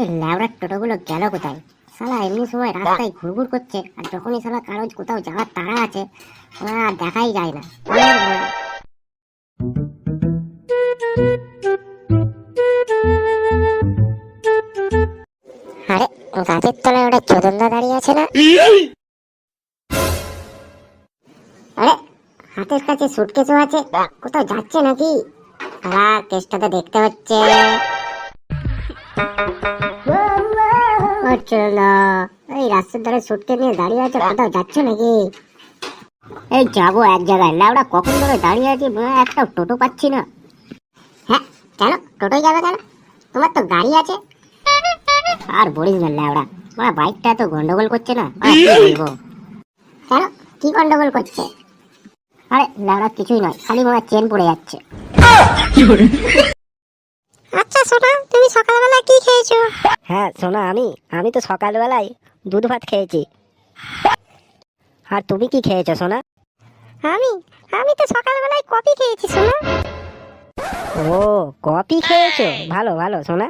এই ল্যাবড়ার টোটোগুলো গেল কোথায়? শালা এমনি সময় রাস্তায় ঘুরঘুর করছে, আর যখনই শালা কারো কোথাও যাওয়ার তাড়া আছে আর দেখাই যায় না। আরে গাছের তলায় ওটা চোদনদা দাঁড়িয়ে আছে না? আরে হাতের কাছে সুটকেসও আছে, কোথাও যাচ্ছে নাকি? কেসটা তো দেখতে হচ্ছে। না, এই রাস্তার ধারে সুটকেস নিয়ে দাঁড়িয়ে আছে, কোথাও যাচ্ছে নাকি? এই যাবো এক জায়গায়, ল্যাওড়া কখন ধরে দাঁড়িয়ে আছি, একটা টোটো পাচ্ছি না। হ্যাঁ কেন টোটোই যাবে কেন? তোমার তো গাড়ি আছে। আর বলিস না ল্যাওড়া, বাইকটা তো গন্ডগোল করছে না, বলবো। কেন কি গন্ডগোল করছে? আরে ল্যাওড়া কিছুই নয়, খালি মনে চেন পড়ে যাচ্ছে। আচ্ছা সোনা, তুমি সকালবেলা কি খেয়েছো? হ্যাঁ সোনা, আমি তো সকালবেলায় দুধ ভাত খেয়েছি। আর তুমি কি খেয়েছো সোনা? আমি আমি তো সকালবেলায় কফি খেয়েছি সোনা। ও, কফি খেয়েছো, ভালো ভালো সোনা।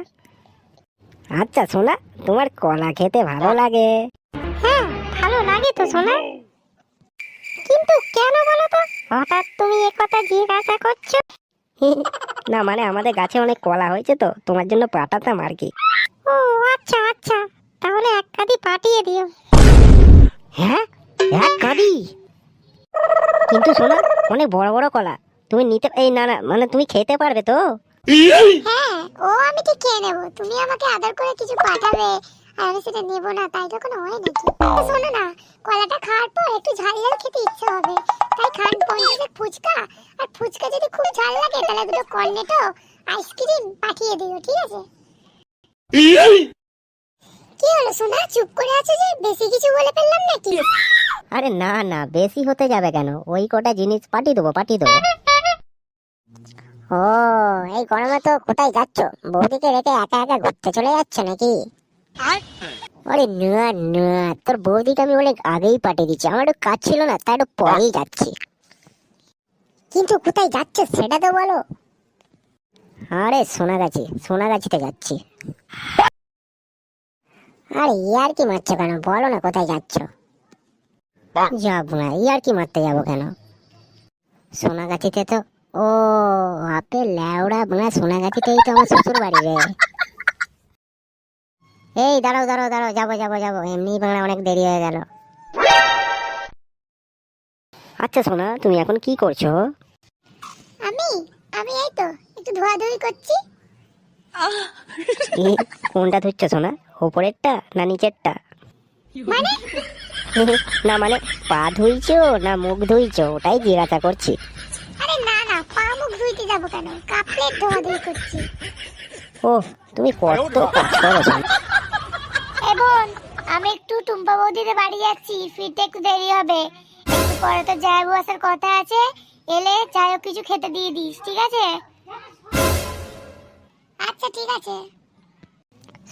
আচ্ছা সোনা, তোমার কলা খেতে ভালো লাগে? হ্যাঁ ভালো লাগে তো সোনা, কিন্তু কেন বলো তো হঠাৎ তুমি এ কথা জিজ্ঞাসা করছো? না মানে আমাদের গাছে অনেক কলা হয়েছে তো, তোমার জন্য পাঠাতাম আর কি। ও আচ্ছা আচ্ছা, তাহলে এক কাঁদি পাঠিয়ে দিও। হ্যাঁ এক কাঁদি? কিন্তু সোনা, অনেক বড় বড় কলা, তুমি নিতে এই না না মানে তুমি খেতে পারবে তো? হ্যাঁ ও আমি ঠিক খেয়ে নেবো, তুমি আমাকে আদর করে কিছু পাঠাবে আর আমি সেটা নেবো না, তাই তো কোনো হয় নাকি? শোনো না, কলাটা খাওয়ার পর একটু ঝাল ঝাল খেতে ইচ্ছে হবে, তাই খান পঞ্চাশেক ফুচকা, আর ফুচকা যদি খুব ঝাল লাগে তাহলে দুটো কর্নেটো আইসক্রিম পাঠিয়ে দিও, ঠিক আছে? কি হলো সোনা, চুপ করে আছো যে? বেশি কিছু বলে ফেললাম নাকি? আরে না না, বেশি হতে যাবে কেন, ওই কটা জিনিস পাঠিয়ে দেবো পাঠিয়ে দেবো। ও এই গরমে তো কোথায় যাচ্ছ? বৌদিকে রেখে একা একা ঘুরতে চলে যাচ্ছ নাকি? আরে না না, তোর বৌদিকে আমি অনেক আগেই পাঠিয়ে দিচ্ছি, আমার একটু কাজ ছিল না, তাই একটু পরেই যাচ্ছি। কিন্তু কোথায় যাচ্ছে সেটা তো বলো। আরে সোনাগাছিতে যাচ্ছি। আরে ইয়ার কি মারছো কেন, বলো না কোথায় যাচ্ছ? যাবো না, ইয়ার কি মারতে যাবো কেন? সোনাগাছিতে তো, ও আপে ল্যাওড়া, সোনাগাছিতেই তো আমার শ্বশুর বাড়ি রে। এই দাঁড়াও দাঁড়াও দাঁড়াও, যাবো, এমনি বাংলা অনেক দেরি হয়ে গেল। আচ্ছা সোনা, তুমি এখন কি করছো? আমি আমি এই তো একটু ধোয়াধুয়ি করছি। কোনটা ধুচ্ছ সোনা, উপরেরটা না নিচেরটা? মানে না মানে পা ধুইছো না মুখ ধুইছো, ওটাই জিজ্ঞাসা করছি। আরে না না, পা মুখ ধুইতে যাবো কেন, কাপ প্লেট ধোয়াধুয়ি করছি। ও, তুমি কত কাজ করো সোনা। এ বোন, আমি একটু টুম্পা বৌদিদের বাড়ি যাচ্ছি, ফিরতে একটু দেরি হবে, একটু পরে তো জায়বু আসার কথা আছে, এলে যাই হোক কিছু খেতে দিয়ে দিস, ঠিক আছে? আচ্ছা ঠিক আছে।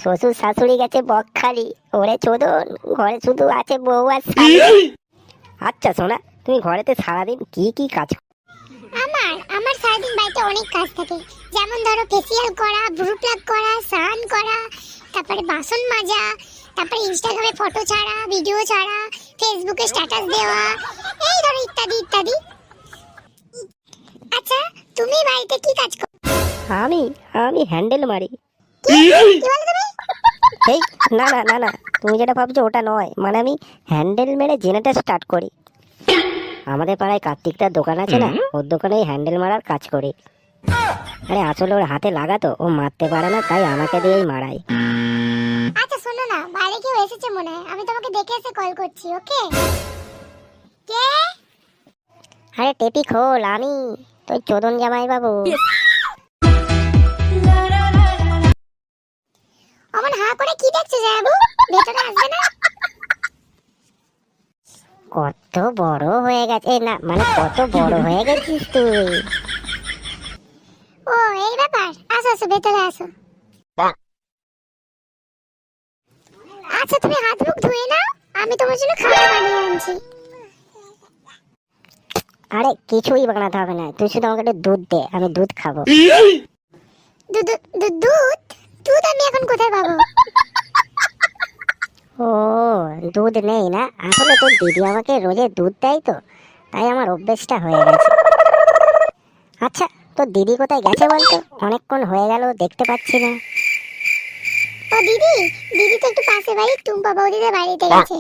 শ্বশুর শাশুড়ি গেছে বকখালি, ওরে চোদন, ঘরে শুধু আছে বউ আর স্বামী। আচ্ছা সোনা, তুমি ঘরেতে সারাদিন কি কি কাজ করো? আমার সারাদিন বাড়িতে অনেক কাজ থাকে, যেমন ধরো ফেসিয়াল করা, ব্রু প্লাগ করা, স্নান করা, তারপরে বাসন মাজা, তারপরে ইনস্টাগ্রামে ফটো ছাড়া, ভিডিও ছাড়া, ফেসবুকে স্ট্যাটাস দেওয়া, এই ধরো ইত্যাদি ইত্যাদি। আচ্ছা তুমি বাড়িতে কি কাজ করো? আমি আমি হ্যান্ডেল মারি। কি বলো তুমি? এই না না না না, তুমি যেটা ভাবছো ওটা নয়, মানে আমি হ্যান্ডেল মেরে জেনারেটর স্টার্ট করি। আমাদের পাড়ায় কার্তিকটার দোকান আছে না, ওর দোকানে হ্যান্ডেল মারার কাজ করি। আরে আসলে ওর হাতে লাগাতো, ও মারতে পারে না, তাই আমাকে দিয়েই মারাই। আচ্ছা শোনো না, বাইরে কেউ এসেছে মনে হয়, আমি তোমাকে দেখে এসে কল করছি, ওকে? কে? আরে টেপি খোল, আমি তোর চোদন জামাই বাবু। অমন হা করে কি দেখছো জায়াবু, ভেতরে আসবে না? কত বড় হয়ে গেছে, না মানে কত বড় হয়ে গেছিস তুই। ও এই ব্যাপার, আসো আসো ভেতরে আসো। আচ্ছা তুমি হাত মুখ ধুয়ে নাও, আমি তোমার জন্য খাবার বানিয়ে আনছি। আরে কিছুই বানাতে হবে না, তুই শুধু আমাকে একটু দুধ দে, আমি দুধ খাবো। দুধ দুধ দুধ দুধ আমি এখন কোথায় পাবো? দুধ নেই না, আসলে তোর দিদি আমাকে রোজে দুধ দেয় তো, তাই আমার অভ্যেসটা হয়ে গেছে। আচ্ছা, তোর দিদি কোথায় গেছে বলতো? অনেকক্ষণ হয়ে গেল, দেখতে পাচ্ছি না। ও দিদি, দিদি তো একটু পাশে বাড়ি টুম্পা বৌদিদের বাড়িতে গেছে,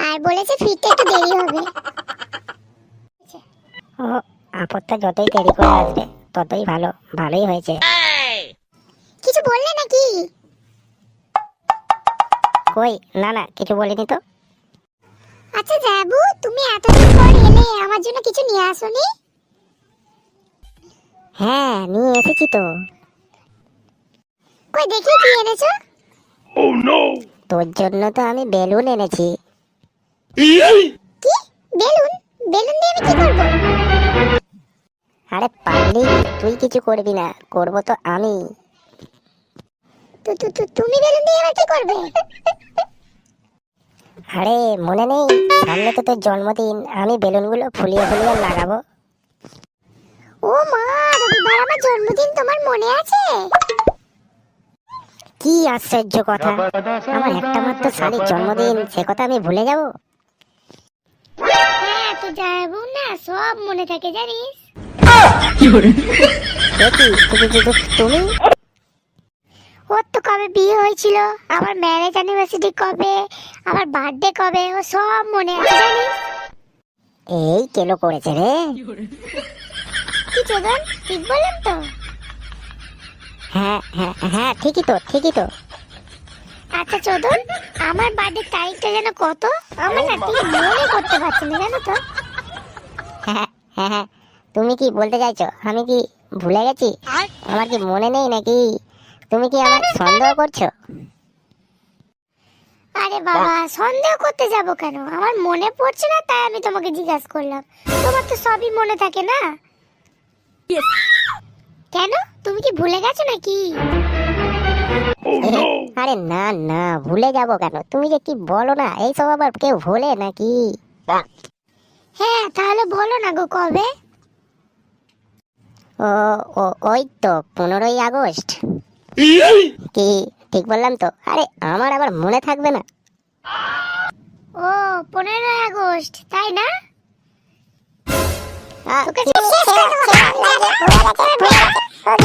আর বলেছে ফিরতে একটু দেরি হবে। ও, আপদটা যতই দেরি করে আসবে ততই ভালো। ভালোই হয়েছে। কিছু বললে নাকি? কই, না না, কিছু বলিনি তো। আচ্ছা যাবু, তুমি এতদিন পর এলে, আমার জন্য কিছু নিয়ে আসোনি? হ্যাঁ, নিয়ে এসেছি তো। কই দেখি কি এনেছো। তোর জন্য তো আমি বেলুন এনেছি। কি বেলুন? বেলুন দিয়ে আমি কি করব? আরে পাগলি, তুই কিছু করবি না, করবো তো আমি। তুমি বেলুন দিয়ে আবার কি করবে? আরে মনে নেই, সামনে তো তোর জন্মদিন, আমি বেলুনগুলো ফুলিয়ে ফুলিয়ে লাগাবো। ও মা, রবিবার আমার জন্মদিন, তোমার মনে আছে? কি আশ্চর্য কথা, আমার একটা মাত্র শালীর জন্মদিন, সে কথা আমি ভুলে যাব? হ্যাঁ তো যাবো না, সব মনে থাকে জানিস। তুমি? ওর তো কবে বিয়ে হয়েছিল, আমার ম্যারেজ অ্যানিভার্সারি কবে, আমার বার্থডে কবে, ও সব মনে আছে জানিস। এই কেলো করেছে রে। কি চোদন, ঠিক বললাম তো? হ্যাঁ হ্যাঁ হ্যাঁ, ঠিকই তো, ঠিকই তো। আচ্ছা চোদন, আমার বার্থডে তারিখটা যেন কত, আমার না ঠিক মনে করতে পারছি না জানো তো। হ্যাঁ হ্যাঁ হ্যাঁ, তুমি কি বলতে চাইছো আমি কি ভুলে গেছি? আমার কি মনে নেই নাকি? তুমি কি আমার সন্দেহ করছো? আরে বাবা, সন্দেহ করতে যাব কেন, আমার মনে পড়ছে না তাই আমি তোমাকে জিজ্ঞাসা করলাম। তোমার তো সবই মনে থাকে না। কেন, তুমি কি ভুলে গেছো নাকি? আরে না না, ভুলে যাব কেন? তুমি যে কি বলো না, এইসব আবার কেউ ভোলে নাকি? হ্যাঁ তাহলে বলো না গো, কবে? ও ও, ওই তো 15ই আগস্ট। কি ঠিক বললাম তো? আরে আমার আবার মনে থাকবে না? ও 15ই আগস্ট, তাই না? তোকে আ-